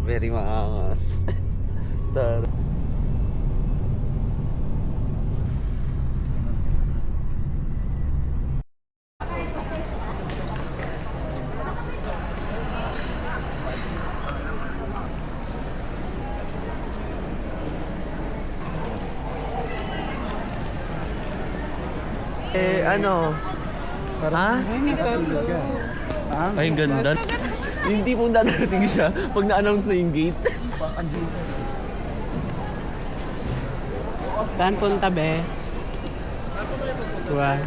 Very maangas. Tar. Ano? Ha? Ay, ganda. Hindi pong dadarating siya pag na-announce na yung gate. Saan punta, be? Diba?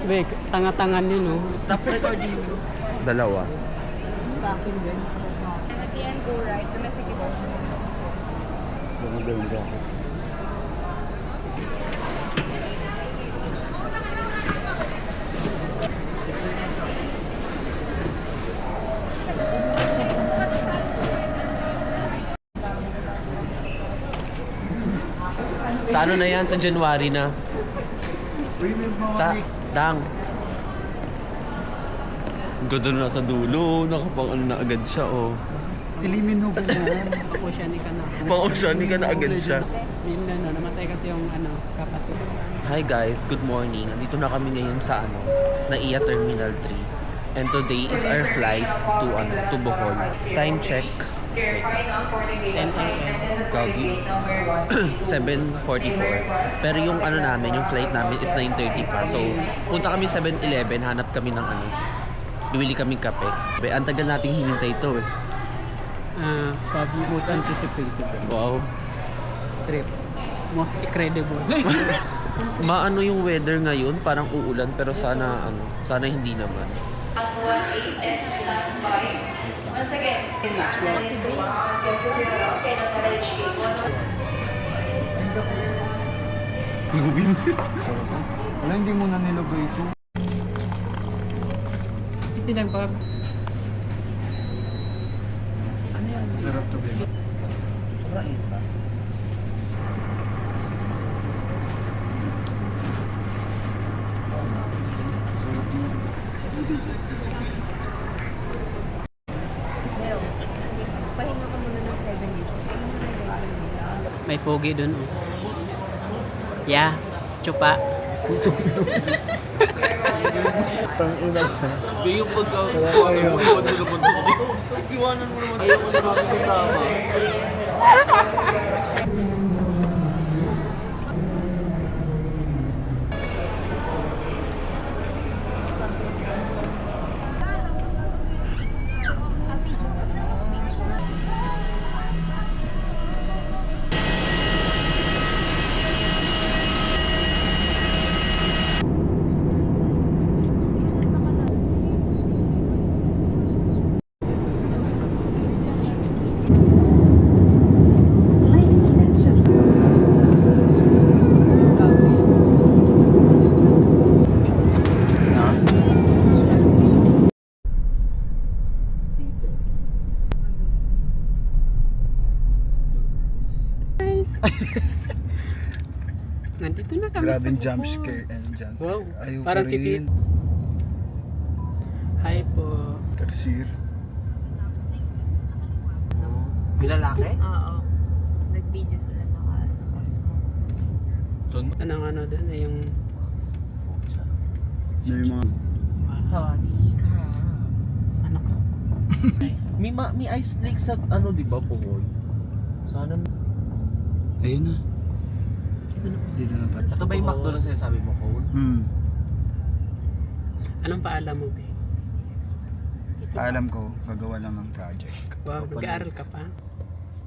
Be, tanga-tangan yun, no? Stop recording. Dalawa. Sa akin din. MSCN go right, domestic go. Ganda. Sa ano na yan? Sa January na. Dang. Ganda na sa dulo. Nakapang ano na agad siya, oh. Silimin ho ba yan? Ako siya ni ka na. Pang-oceanic ka na agad siya. Yun na, no? Namatay kasi yung kapatid. Hi guys, good morning. Nandito na kami ngayon sa NAIA Terminal 3. And today is our flight to Bohol. Time check. 10 a.m. Gagi. 7:44. Pero yung namin, yung flight namin is 9:30 pa. So, punta kami 7-Eleven, hanap kami ng bibili kaming kape. Ang tagal nating hinintay ito eh. Most anticipated Wow. trip. Most incredible. Maano yung weather ngayon, parang uulan pero sana hindi naman. Once again, Wala, hindi mo na nilagay ito. Kasi nagpag... Ano yan? Sarap to, babe. pahinga ka muna ng 7 days kasi hindi mo na May pogi dun, oh. Yeah, chupa. Tang-ina ka. Yung pagka-squatter mo, iwan mo naman sa mga. Iwanan mo naman sa mga kasama. Nandito na kami Grabing sa jump Bohol. scare and jump scare. Wow, Ayaw parang pa si rin. Hi po. Karsir. May lalaki? Oo. Nag-video sila ng Cosmo. Anong doon na yung... Na yung mga... Sorry ka. Ano ka? May ice flake sa di ba, Bohol? Sana. Ayun na. Dito na pa. Ito ba yung McDo na sinasabi mo, Cole? Anong paalam mo, be? Alam ko, gagawa lang ng project. Wow, nag-aaral ka pa?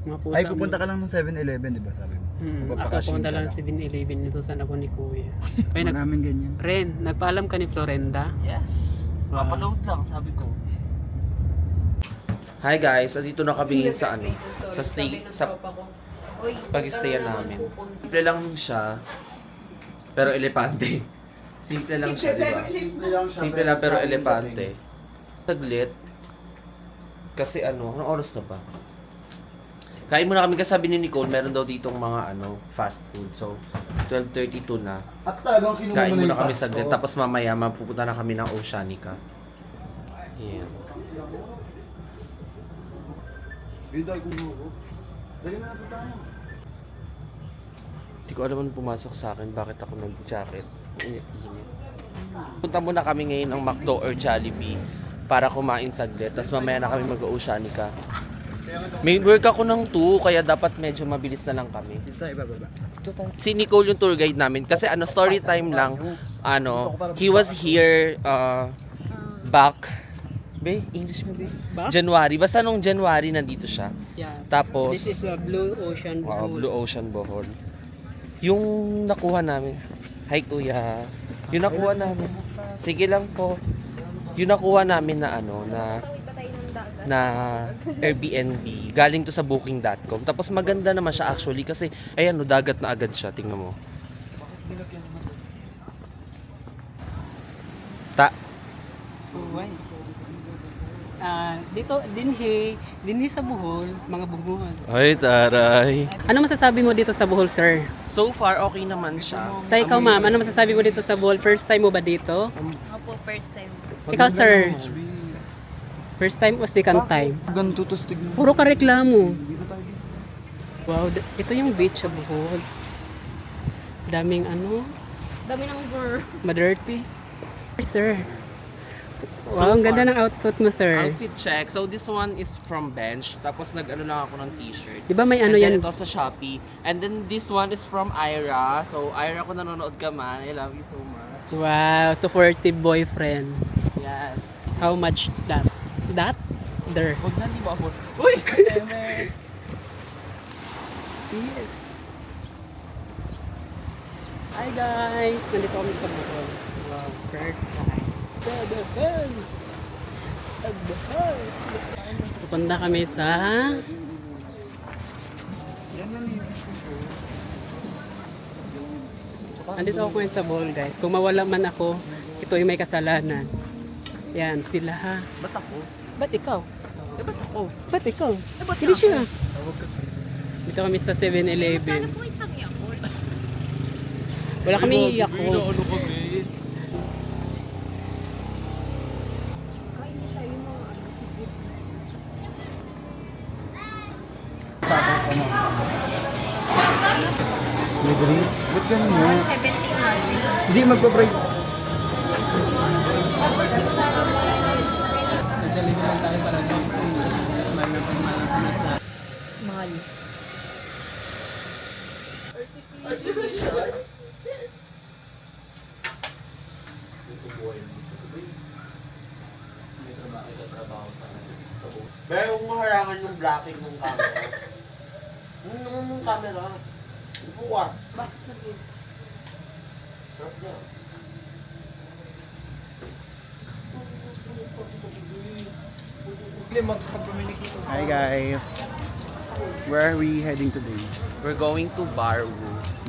Mga pusa Ay, pupunta ka lang ng 7-Eleven, di ba sabi mo? Ako Magpapakasyon pumunta ka lang sa 7-Eleven nito sa ako ni Kuya. Ay, Maraming ganyan. Ren, nagpaalam ka ni Florenda? Yes. Wow. Papanood lang, sabi ko. Hi guys, andito na kami sa pag-stayan namin. Simple lang siya, pero elepante. Simple lang siya, di ba? Simple lang pero elepante. Saglit. Kasi anong oras na ba? Kain muna kami, kasabi ni Nicole, meron daw ditong mga fast food. So, 12:32 na. At talagang kinuha Kain mo na muna yung kami passport. saglit, tapos mamaya mapupunta na kami ng Oceanica. Ayan. Biday kong buko. Dali na napunta mo. Hindi ko alam ano pumasok sa akin, bakit ako nag-jacket. Init. Punta muna kami ngayon ng McDo or Jollibee para kumain saglit. Tapos mamaya na kami mag-Oceanica. May work ako ng 2, kaya dapat medyo mabilis na lang kami. Dito tayo, ibababa. Si Nicole yung tour guide namin. Kasi story time lang. He was here back. Be, English mo be? Back? January. Basta nung January nandito siya. Yeah. Tapos, This is a Blue Ocean wow, Bohol. Blue Ocean Bohol. Yung nakuha namin. Hi kuya. Yung nakuha namin. Sige lang po. Yung nakuha namin na na Airbnb. Galing to sa booking.com. Tapos maganda naman siya actually kasi ayan no, dagat na agad siya. Tingnan mo. Ta. Uy. Dito, dinhi sa Bohol, mga bunguhan. Ay, taray. Ano masasabi mo dito sa Bohol, sir? So far, okay naman siya. Sa ikaw, ma'am, ano masasabi mo dito sa Bohol? First time mo ba dito? Opo, first time. Ikaw, sir? First time o second time? Ganito to stigma. Puro ka reklamo. Wow, ito yung beach sa Bohol. Daming Dami ng burr. madirty. Sir. Wow, ang ganda ng outfit mo, sir. Outfit check. So this one is from Bench. Tapos nag-ano lang ako ng t-shirt. Di ba may And ano then yan? ito sa Shopee. And then this one is from Ira. So Ira, kung nanonood ka man, I love you so much. Wow, supportive boyfriend. Yes. How much that? That? There. Huwag na, di ba ako? Uy! Yes. Hi guys! Nandito kami sa Bohol. Wow, first time. Pupunta kami sa andito ako ngayon sa Bohol guys. Kung mawala man ako, ito yung may kasalanan. Yan, sila ha. Ba't ako? Ba't ikaw? Ba't ako? Ba't ikaw? Hindi siya. Dito kami sa 7-Eleven. Po isang yakol. Wala kami iyak ko. Ano kami? Ay, hindi tayo mga secrets. May drink? Ba't ganun mo? 170 nga siya. Hindi, magpa-break. Tapos 600. Mahal. Pero huwag maharangan yung blocking ng camera. Yung camera. Upo ka. Bakit? Sarap niya. Hi guys. Where are we heading today? We're going to Barwu.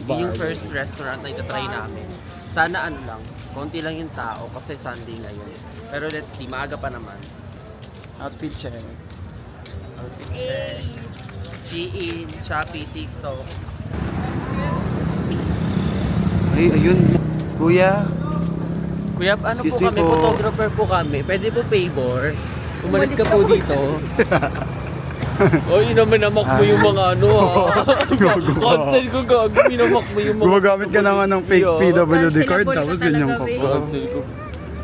Yun yung Barwu. first restaurant na itatry namin. Sana ano lang, konti lang yung tao kasi Sunday ngayon. Pero let's see, maaga pa naman. Outfit check. Eh, Shein, Shopee, TikTok. Ay, ayun. Kuya. Kuya, ano Excuse po me kami, po. photographer po kami. Pwede po favor. Umalis ka po dito. Oy, inamak mo yung mga ano ha. Cancel ko gago, inamak mo yung mga... Gumagamit ka naman ng fake Yeah. PWD card Cancelable tapos ka ganyan talaga, ka babe. pa. Cancel ko.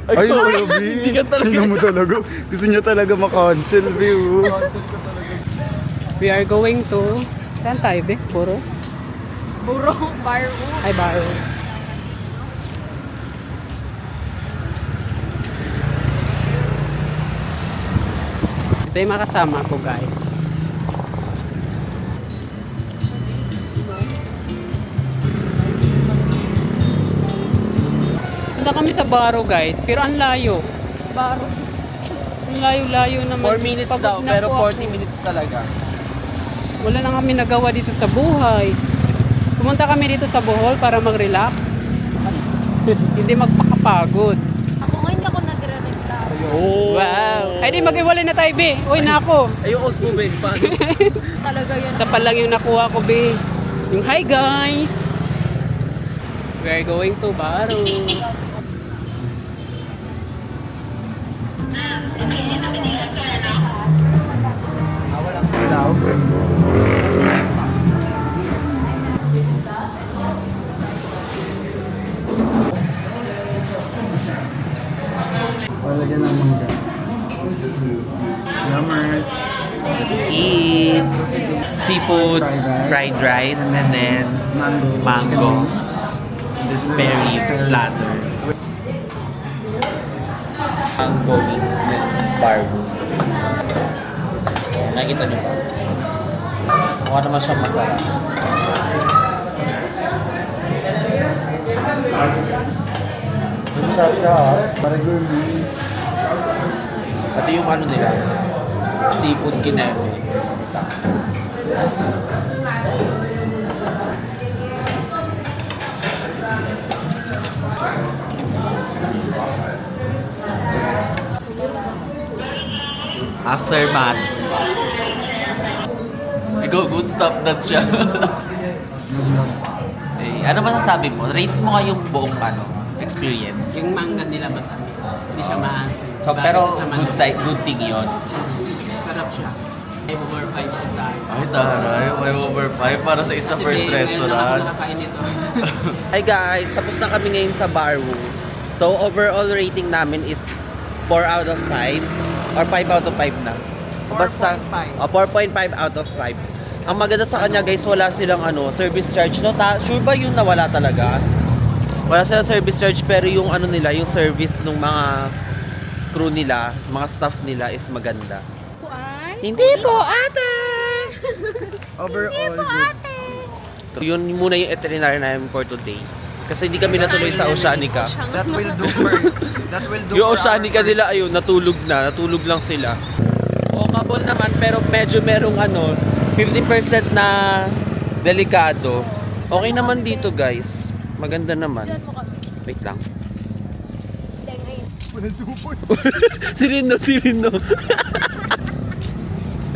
Ay, grabe. Hindi ka talaga. Tingnan mo talaga. Gusto niya talaga makancel, view. Cancel ko talaga. We are going to... Saan tayo, be? Puro? burong barwo. Ay, Baro. Ito yung mga kasama ko, guys. Punta kami sa Baro, guys. Pero ang layo. Baro. Ang layo-layo naman. 4 minutes Pagod daw, na pero po 40 ako. minutes talaga. Wala na kami nagawa dito sa buhay. Pumunta kami dito sa Bohol para mag-relax. Hindi magpakapagod. Ako ngayon ako nagre-reklamo. Oh. Wow! Ay di mag-iwalay na tayo, be. Uy, nako. Ayoko mo, Ben. Paano? Talaga yan. Isa pa lang yung nakuha ko, be. Yung hi, guys! We're going to Baro. Ilaw. Palagyan ng mangga. Yummers. Let's eat seafood, fried rice, and then mango. This berry platter. Mango wings, then barbu. Nakikita niyo ba? Mukha naman siyang masarap. Masarap siya. Para gourmet. Ito yung ano nila, seafood kineme. Aftermath. Ikaw, good stuff that siya. Eh, ano masasabi mo? Rate mo nga yung buong experience. Yung mangga nila matamis. Hindi siya maasim. So, Bagay pero siya sa good manok. side, good thing yun. Sarap siya. May over 5 siya sa akin. Ay, taray. May over 5 para sa isang first Ngayon lang ako restaurant. nakakain nito. Hi guys, tapos na kami ngayon sa Barwu. So, overall rating namin is 4 out of 5 or 5 out of 5 na. Basta 4.5 out of 5. Ang maganda sa kanya guys, wala silang service charge. No? Sure ba yung nawala talaga? Wala silang service charge pero yung nila, yung service ng mga crew nila, mga staff nila is maganda. Hindi po ate! Overall, good. Yun muna yung itinerary namin for today. Kasi hindi kami natuloy sa Oceanica. That will do for... That will do Yung for Oceanica our- nila ayun, natulog lang sila. Walkable naman pero medyo merong 50% na delikado. Okay naman dito guys. Maganda naman. Wait lang. Sirino.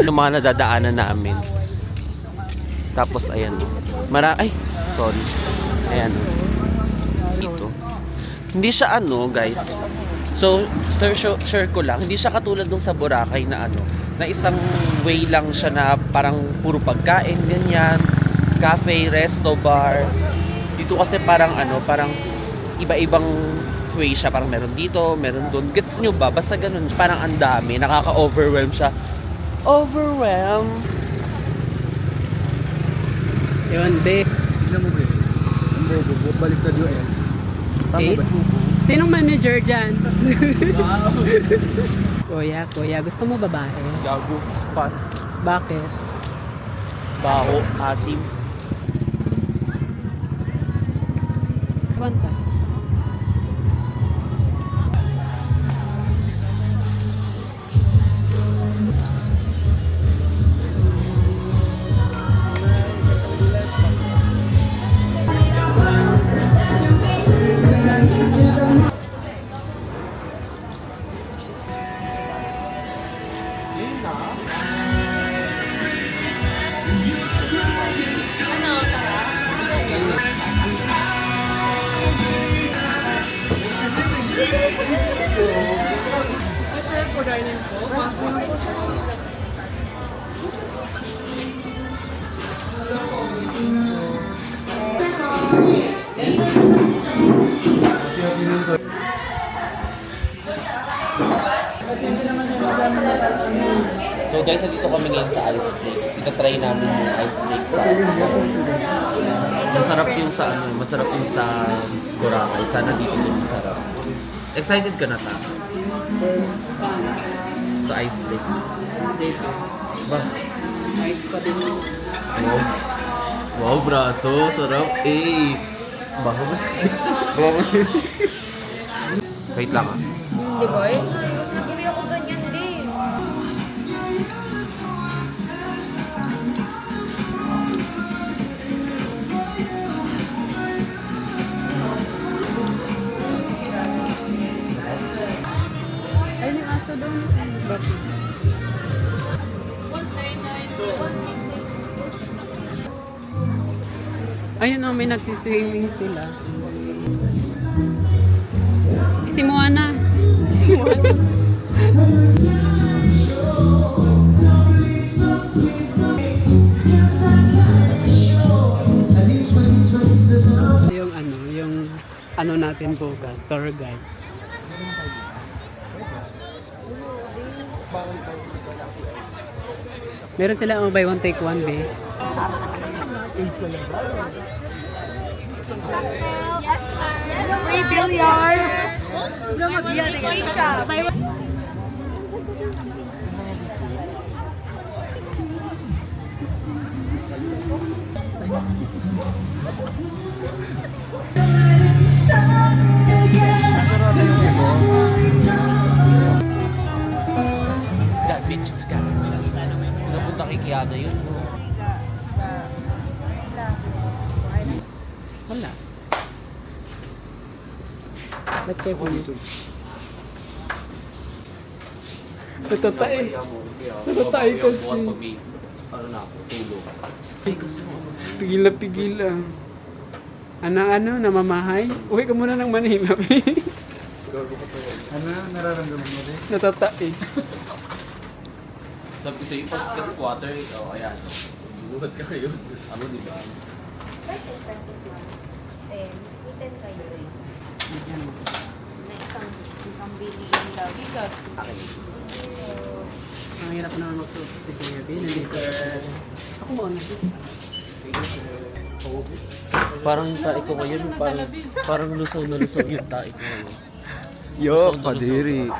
Yung mga nadadaanan namin. Tapos ayan. Sorry. Ayan. Dito. Hindi siya guys. So, sure ko lang, hindi siya katulad nung sa Boracay na na isang way lang siya na parang puro pagkain, ganyan. Cafe, resto, bar. Dito kasi parang parang iba-ibang way siya. Parang meron dito, meron doon. Gets nyo ba? Basta ganun. Parang ang dami. Nakaka-overwhelm siya. Overwhelm. Yun, babe. Tignan mo, babe. Ang baliktad yung S. Tama Ace? ba? Sinong manager dyan? Kuya, gusto mo babae? Gago. Pas. Bakit? Baho. Asim. Banta. So guys, nandito kami ngayon sa Ice Flakes. Ita-try namin yung Ice Flakes sa masarap yung masarap yung sa Boracay. Sana dito din masarap. Excited ka na ta? Sa Ice Flakes. Dito. Ba? Nice pa din. Wow. Wow, braso. Sarap. Eh. Baho ba? Baho. Wait lang ah. Di ba? Nag-iwi ako ganyan din. Ay, yung aso doon. Bakit? Ayun may nagsiswimming sila. Si Moana. Si Moana. yung natin bukas, tour guide. Meron sila buy one take one, be. Free billiard! That bitch is gas. Napunta kay Kiana yun. Wala. Ba't kayo pumunta? Natatay. Natatay kasi. Bukas pag may, ano na ako, tulog. Ay, kasi mo. Pigil na pigil lang. Ano, namamahay? Uwi ka muna ng Manila, be. Ano nararamdaman mo din? Natatay. Sabi ko sa'yo, pas ka squatter, ayan. Buhat ka ngayon. Ano, di ba? 30 pesos lang. 10. 10 kayo eh. Na isang bilion daw. Because, Ang hirap naman magsusunod ko ngayon, be. Nandito. Ako mo, ano? Parang tae ko ngayon, parang lusaw na lusaw yung tae ko ngayon. Yo, Lusaw na lusaw kadiri. ka.